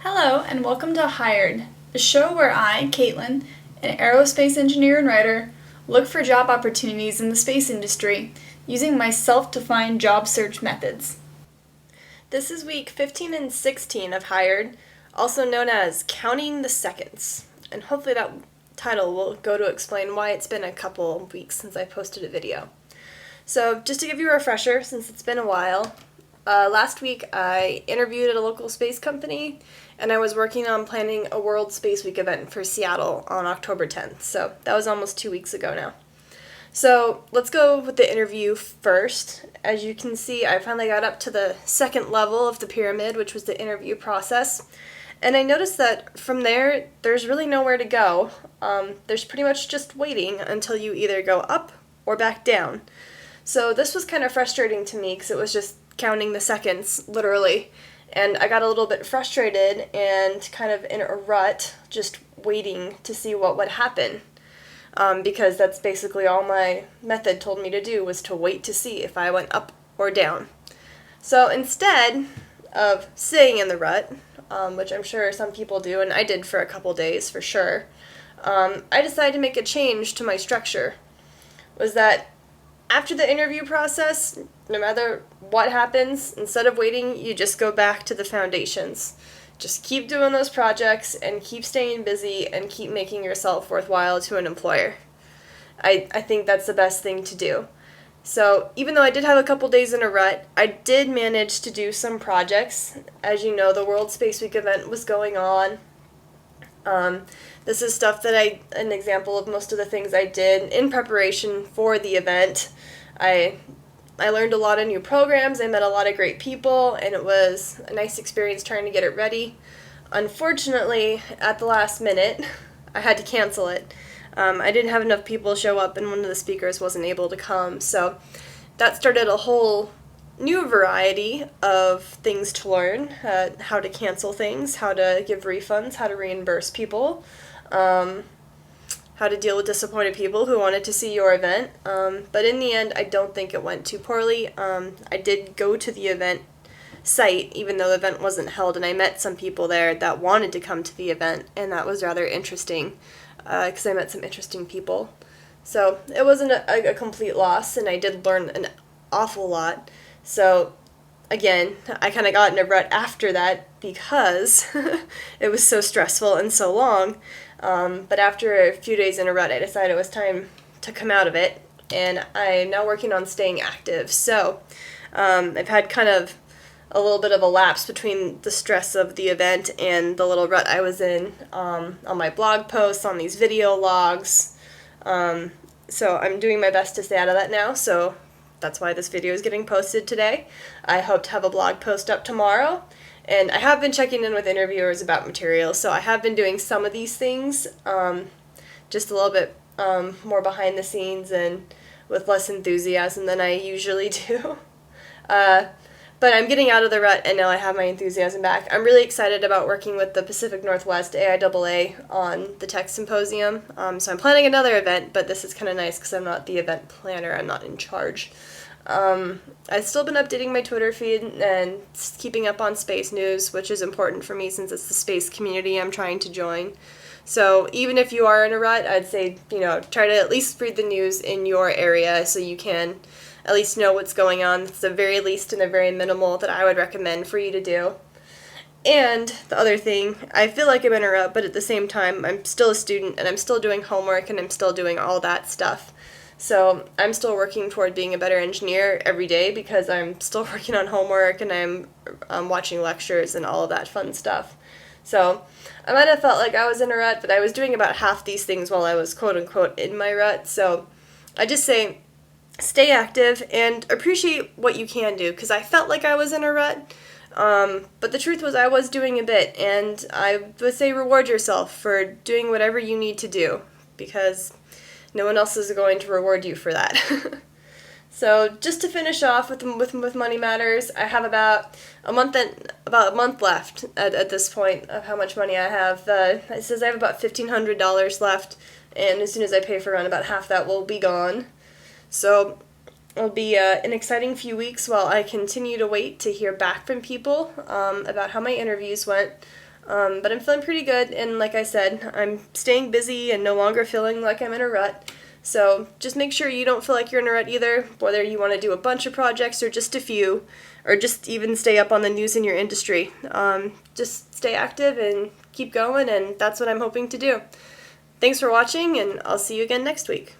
Hello, and welcome to Hired, a show where I, Caitlin, an aerospace engineer and writer, look for job opportunities in the space industry using my self-defined job search methods. This is week 15 and 16 of Hired, also known as Counting the Seconds, and hopefully that title will go to explain why it's been a couple weeks since I posted a video. So just to give you a refresher, since it's been a while, last week I interviewed at a local space company, and I was working on planning a World Space Week event for Seattle on October 10th, so that was almost 2 weeks ago now. So let's go with the interview first. As you can see, I finally got up to the second level of the pyramid, which was the interview process. And I noticed that from there, there's really nowhere to go. There's pretty much just waiting until you either go up or back down. So this was kind of frustrating to me because it was just counting the seconds, literally. And I got a little bit frustrated and kind of in a rut, just waiting to see what would happen. Because that's basically all my method told me to do, was to wait to see if I went up or down. So instead of staying in the rut, which I'm sure some people do, and I did for a couple days for sure, I decided to make a change to my structure. Was that after the interview process, no matter what happens, instead of waiting, you just go back to the foundations. Just keep doing those projects and keep staying busy and keep making yourself worthwhile to an employer. I think that's the best thing to do. So even though I did have a couple days in a rut, I did manage to do some projects. As you know, the World Space Week event was going on. This is stuff that an example of most of the things I did in preparation for the event. I learned a lot of new programs, I met a lot of great people, and it was a nice experience trying to get it ready. Unfortunately, at the last minute, I had to cancel it. I didn't have enough people show up, and one of the speakers wasn't able to come, so that started a whole new variety of things to learn, how to cancel things, how to give refunds, how to reimburse people, how to deal with disappointed people who wanted to see your event. But in the end, I don't think it went too poorly. I did go to the event site, even though the event wasn't held, and I met some people there that wanted to come to the event, and that was rather interesting, because I met some interesting people. So it wasn't a complete loss, and I did learn an awful lot. So again, I kind of got in a rut after that because it was so stressful and so long. But after a few days in a rut, I decided it was time to come out of it, and I'm now working on staying active. So I've had kind of a little bit of a lapse between the stress of the event and the little rut I was in, on my blog posts, on these video logs. So I'm doing my best to stay out of that now, so that's why this video is getting posted today. I hope to have a blog post up tomorrow. And I have been checking in with interviewers about materials, so I have been doing some of these things, just a little bit more behind the scenes and with less enthusiasm than I usually do. But I'm getting out of the rut, and now I have my enthusiasm back. I'm really excited about working with the Pacific Northwest AIAA on the Tech Symposium. So I'm planning another event, but this is kind of nice because I'm not the event planner. I'm not in charge. I've still been updating my Twitter feed and keeping up on space news, which is important for me since it's the space community I'm trying to join. So even if you are in a rut, I'd say, try to at least read the news in your area so you can at least know what's going on. It's the very least and the very minimal that I would recommend for you to do. And the other thing, I feel like I'm in a rut, but at the same time, I'm still a student and I'm still doing homework and I'm still doing all that stuff. So I'm still working toward being a better engineer every day because I'm still working on homework and I'm watching lectures and all of that fun stuff. So I might have felt like I was in a rut, but I was doing about half these things while I was quote-unquote in my rut. So I just say stay active and appreciate what you can do, because I felt like I was in a rut, but the truth was I was doing a bit, and I would say reward yourself for doing whatever you need to do, because no one else is going to reward you for that. So just to finish off with Money Matters, I have about a month left at this point of how much money I have. It says I have about $1,500 left, and as soon as I pay for rent, about half that will be gone. So it'll be an exciting few weeks while I continue to wait to hear back from people about how my interviews went. But I'm feeling pretty good, and like I said, I'm staying busy and no longer feeling like I'm in a rut. So just make sure you don't feel like you're in a rut either, whether you want to do a bunch of projects or just a few, or just even stay up on the news in your industry. Just stay active and keep going, and that's what I'm hoping to do. Thanks for watching, and I'll see you again next week.